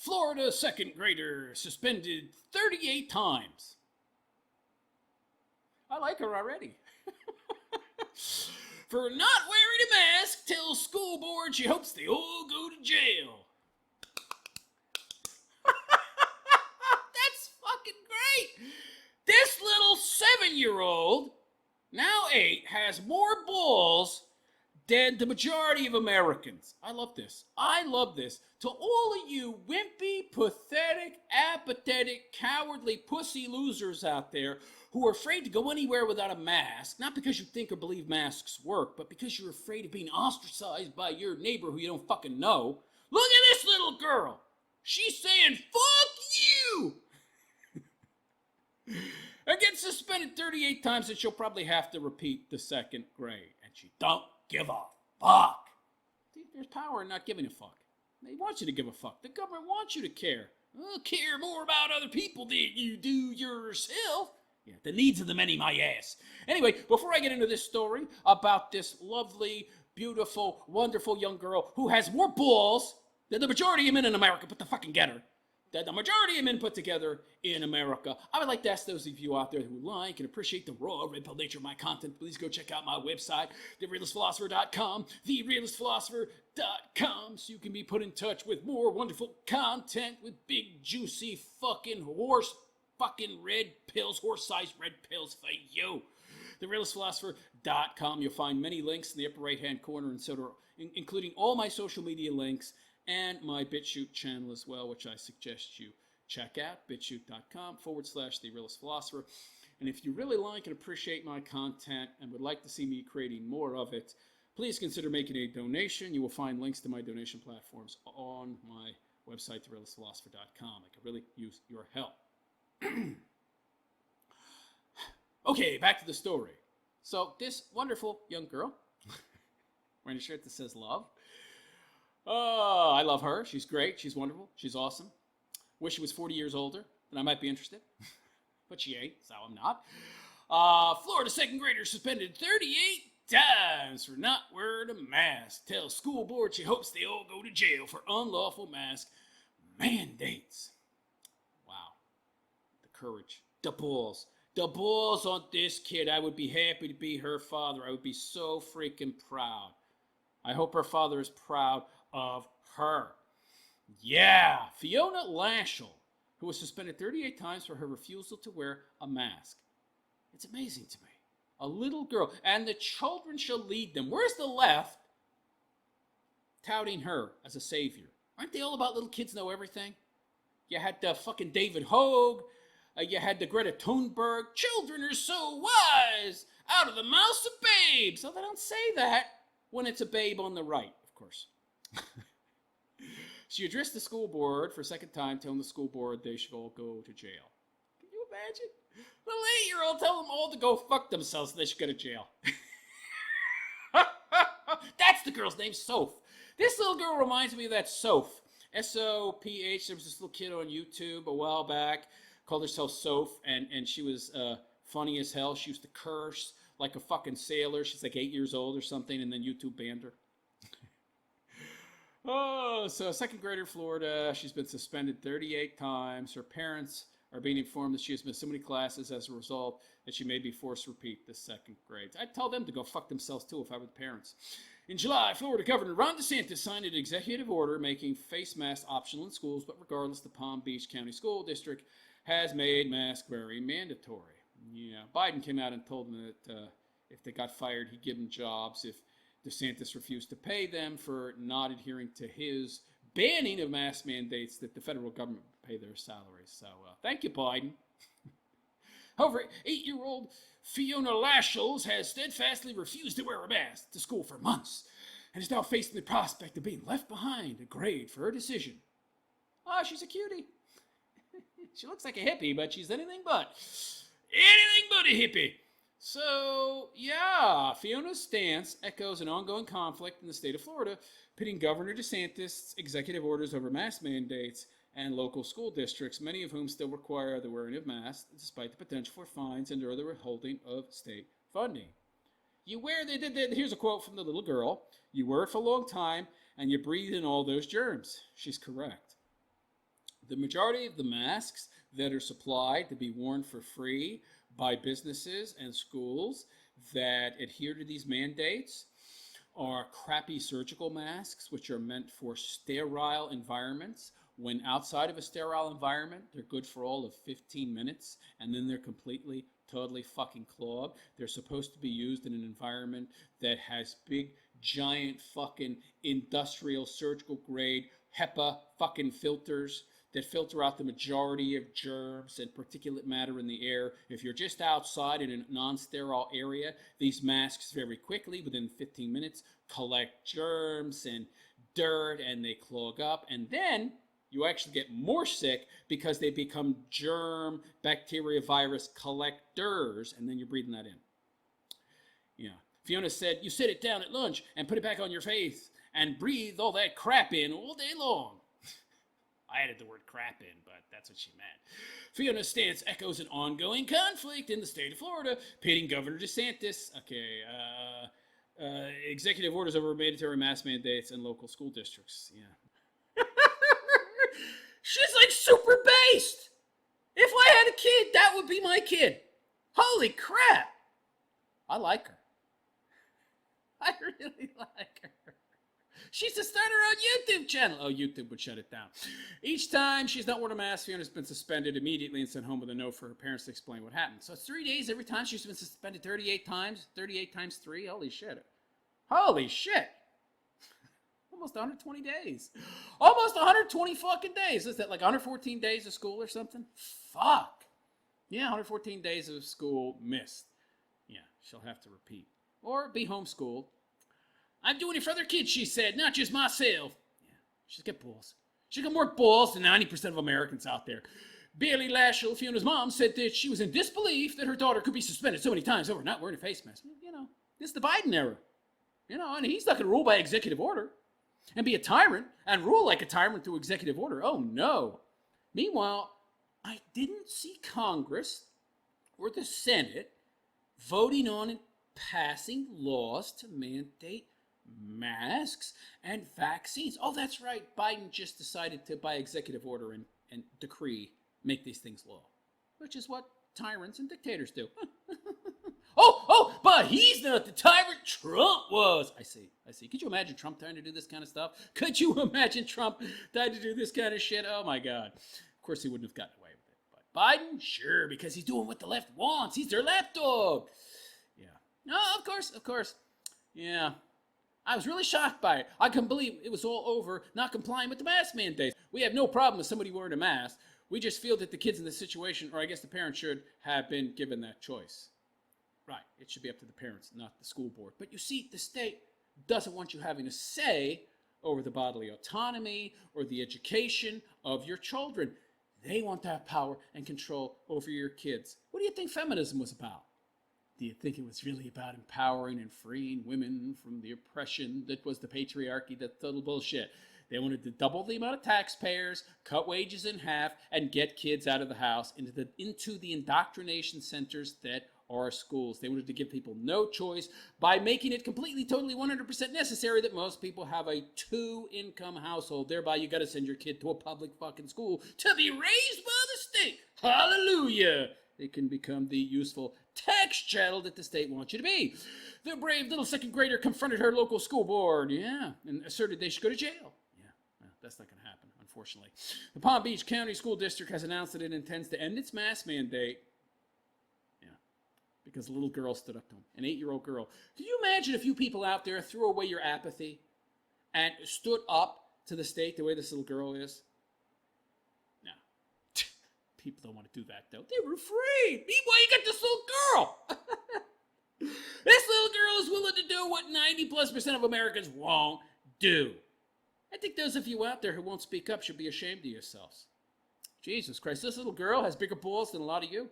Florida second grader suspended 38 times. I like her already. For not wearing a mask, tells school board she hopes they all go to jail. That's fucking great. This little 7-year-old, now 8, has more balls than the majority of Americans. I love this. I love this. To all of you wimpy, pathetic, apathetic, cowardly, pussy losers out there who are afraid to go anywhere without a mask, not because you think or believe masks work, but because you're afraid of being ostracized by your neighbor who you don't fucking know, look at this little girl. She's saying, fuck you! And gets suspended 38 times, and she'll probably have to repeat the second grade. And she don't give a fuck. See, there's power in not giving a fuck. They want you to give a fuck. The government wants you to care. Care more about other people than you do yourself. Yeah, the needs of the many, my ass. Anyway, before I get into this story about this lovely, beautiful, wonderful young girl who has more balls than the majority of men in America, put the fucking get her, that the majority of men put together in America, I would like to ask those of you out there who like and appreciate the raw, red pill nature of my content, please go check out my website, therealistphilosopher.com, therealistphilosopher.com, so you can be put in touch with more wonderful content with big, juicy, fucking horse fucking red pills, horse-sized red pills for you. TheRealistPhilosopher.com. You'll find many links in the upper right-hand corner, and so including all my social media links and my BitChute channel as well, which I suggest you check out, bitchute.com/TheRealistPhilosopher. And if you really like and appreciate my content and would like to see me creating more of it, please consider making a donation. You will find links to my donation platforms on my website, TheRealistPhilosopher.com. I could really use your help. Okay, back to the story. So this wonderful young girl, wearing a shirt that says love. I love her. She's great. She's wonderful. She's awesome. Wish she was 40 years older, then I might be interested. But she ain't, so I'm not. Florida second grader suspended 38 times for not wearing a mask. Tells school board she hopes they all go to jail for unlawful mask mandates. Courage. The balls on this kid. I would be happy to be her father. I would be so freaking proud. I hope her father is proud of her. Yeah, Fiona Lashells, who was suspended 38 times for her refusal to wear a mask. It's amazing to me. A little girl, and the children shall lead them. Where's the left touting her as a savior? Aren't they all about little kids know everything? You had the fucking David Hogue. You had the Greta Thunberg. Children are so wise, out of the mouths of babes. So they don't say that when it's a babe on the right, of course. She addressed the school board for a second time, telling the school board they should all go to jail. Can you imagine? Little 8-year-old tell them all to go fuck themselves so they should go to jail. That's the girl's name, Soph. This little girl reminds me of that Soph. S-O-P-H. There was this little kid on YouTube a while back, called herself Soph, and she was funny as hell. She used to curse like a fucking sailor. She's like 8 years old or something, and then YouTube banned her. Oh, so second grader Florida. She's been suspended 38 times. Her parents are being informed that she has missed so many classes as a result that she may be forced to repeat the second grade. I'd tell them to go fuck themselves too if I were the parents. In July, Florida Governor Ron DeSantis signed an executive order making face masks optional in schools, but regardless, the Palm Beach County School District has made mask wearing mandatory. Yeah, Biden came out and told them that if they got fired, he'd give them jobs if DeSantis refused to pay them for not adhering to his banning of mask mandates, that the federal government would pay their salaries. So thank you, Biden. However, 8-year-old Fiona Lashells has steadfastly refused to wear a mask to school for months and is now facing the prospect of being left behind a grade for her decision. She's a cutie. She looks like a hippie, but she's anything but a hippie. So, yeah, Fiona's stance echoes an ongoing conflict in the state of Florida, pitting Governor DeSantis' executive orders over mask mandates and local school districts, many of whom still require the wearing of masks, despite the potential for fines and or the withholding of state funding. Here's a quote from the little girl. You wear it for a long time, and you breathe in all those germs. She's correct. The majority of the masks that are supplied to be worn for free by businesses and schools that adhere to these mandates are crappy surgical masks, which are meant for sterile environments. When outside of a sterile environment, they're good for all of 15 minutes, and then they're completely, totally fucking clogged. They're supposed to be used in an environment that has big, giant fucking industrial surgical grade HEPA fucking filters that filter out the majority of germs and particulate matter in the air. If you're just outside in a non-sterile area, these masks very quickly, within 15 minutes, collect germs and dirt, and they clog up. And then you actually get more sick because they become germ, bacteria, virus collectors, and then you're breathing that in. Yeah. Fiona said, you sit it down at lunch and put it back on your face and breathe all that crap in all day long. I added the word crap in, but that's what she meant. Fiona's stance echoes an ongoing conflict in the state of Florida, pitting Governor DeSantis, executive orders over mandatory mask mandates in local school districts. Yeah. She's like super based. If I had a kid, that would be my kid. Holy crap. I like her. I really like her. She's to start her own YouTube channel. Oh, YouTube would shut it down. Each time she's not worn a mask, Fiona's been suspended immediately and sent home with a note for her parents to explain what happened. So it's 3 days every time. She's been suspended 38 times. 38 times 3. Holy shit. Holy shit. Almost 120 days. Almost 120 fucking days. Is that like 114 days of school or something? Fuck. Yeah, 114 days of school missed. Yeah, she'll have to repeat. Or be homeschooled. I'm doing it for other kids, she said, not just myself. Yeah, she's got balls. She's got more balls than 90% of Americans out there. Fiona Lashells, Fiona's mom, said that she was in disbelief that her daughter could be suspended so many times over not wearing a face mask. You know, this is the Biden era. You know, and he's not going to rule by executive order and be a tyrant and rule like a tyrant through executive order. Oh, no. Meanwhile, I didn't see Congress or the Senate voting on and passing laws to mandate masks and vaccines. Oh, that's right. Biden just decided to, by executive order and decree, make these things law, which is what tyrants and dictators do. But he's not the tyrant. Trump was. I see. Could you imagine Trump trying to do this kind of stuff? Could you imagine Trump trying to do this kind of shit? Oh, my God. Of course, he wouldn't have gotten away with it. But Biden, sure, because he's doing what the left wants. He's their lapdog. Yeah. No, of course. Yeah. I was really shocked by it. I couldn't believe it was all over not complying with the mask mandates. We have no problem with somebody wearing a mask. We just feel that the kids in this situation, or I guess the parents should have been given that choice. Right. It should be up to the parents, not the school board. But you see, the state doesn't want you having a say over the bodily autonomy or the education of your children. They want to have power and control over your kids. What do you think feminism was about? Do you think it was really about empowering and freeing women from the oppression that was the patriarchy? That's total bullshit. They wanted to double the amount of taxpayers, cut wages in half, and get kids out of the house into the indoctrination centers that are schools. They wanted to give people no choice by making it completely, totally, 100% necessary that most people have a 2-income household. Thereby, you got to send your kid to a public fucking school to be raised by the state. Hallelujah! They can become the useful tax chattel that the state wants you to be. The brave little second grader confronted her local school board, and asserted they should go to jail. That's not going to happen, unfortunately. The Palm Beach County School District has announced that it intends to end its mask mandate. Because a little girl stood up to him, an 8-year-old girl. Can you imagine if you people out there threw away your apathy and stood up to the state the way this little girl is? No. People don't want to do that, though. They were afraid. Meanwhile, you got this little girl. This little girl is willing to do what 90+% of Americans won't do. I think those of you out there who won't speak up should be ashamed of yourselves. Jesus Christ, this little girl has bigger balls than a lot of you.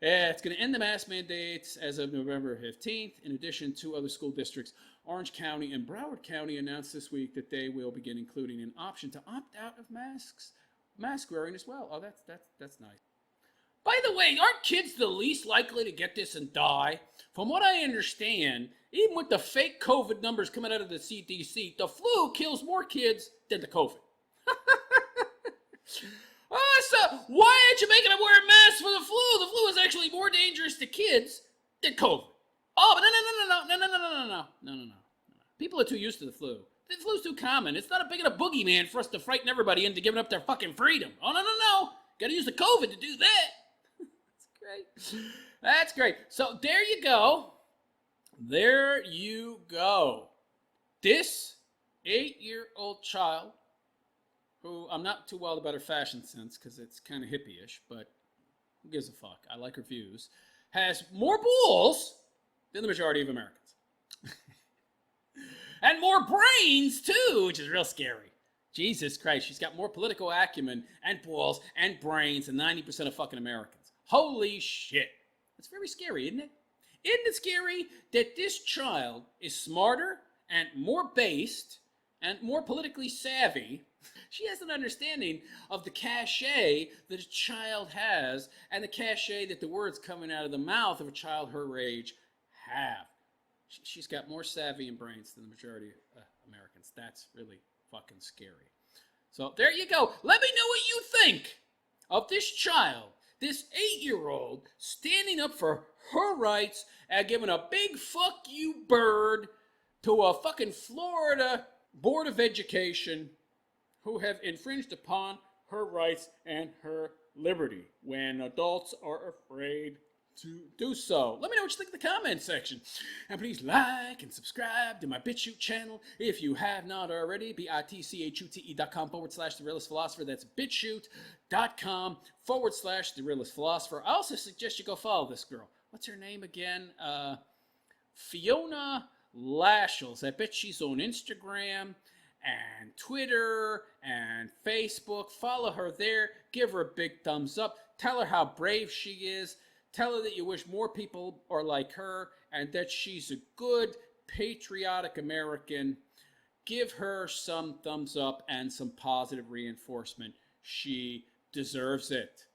It's going to end the mask mandates as of November 15th. In addition, 2 other school districts, Orange County and Broward County, announced this week that they will begin including an option to opt out of mask wearing as well. Oh, that's nice. By the way, aren't kids the least likely to get this and die? From what I understand, even with the fake COVID numbers coming out of the CDC, the flu kills more kids than the COVID. Oh, so why aren't you making them wear a mask for the flu? The flu is actually more dangerous to kids than COVID. Oh, but no. People are too used to the flu. The flu's too common. It's not a big enough boogeyman for us to frighten everybody into giving up their fucking freedom. Oh, no. Gotta use the COVID to do that. That's great. That's great. So there you go. There you go. This 8-year-old child, who I'm not too wild about her fashion sense because it's kind of hippie-ish, but who gives a fuck? I like her views. Has more balls than the majority of Americans. And more brains, too, which is real scary. Jesus Christ, she's got more political acumen and balls and brains than 90% of fucking Americans. Holy shit. That's very scary, isn't it? Isn't it scary that this child is smarter and more based and more politically savvy? She has an understanding of the cachet that a child has and the cachet that the words coming out of the mouth of a child her age have. She's got more savvy and brains than the majority of Americans. That's really fucking scary. So there you go. Let me know what you think of this child, this 8-year-old, standing up for her rights and giving a big fuck you bird to a fucking Florida Board of Education who have infringed upon her rights and her liberty when adults are afraid to do so. Let me know what you think in the comment section. And please like and subscribe to my BitChute channel if you have not already. bitchute.com/The Realist Philosopher. That's bitchute.com/The Realist Philosopher. I also suggest you go follow this girl. What's her name again? Fiona Lashells. I bet she's on Instagram and Twitter and Facebook. Follow her there. Give her a big thumbs up. Tell her how brave she is. Tell her that you wish more people are like her and that she's a good, patriotic American. Give her some thumbs up and some positive reinforcement. She deserves it.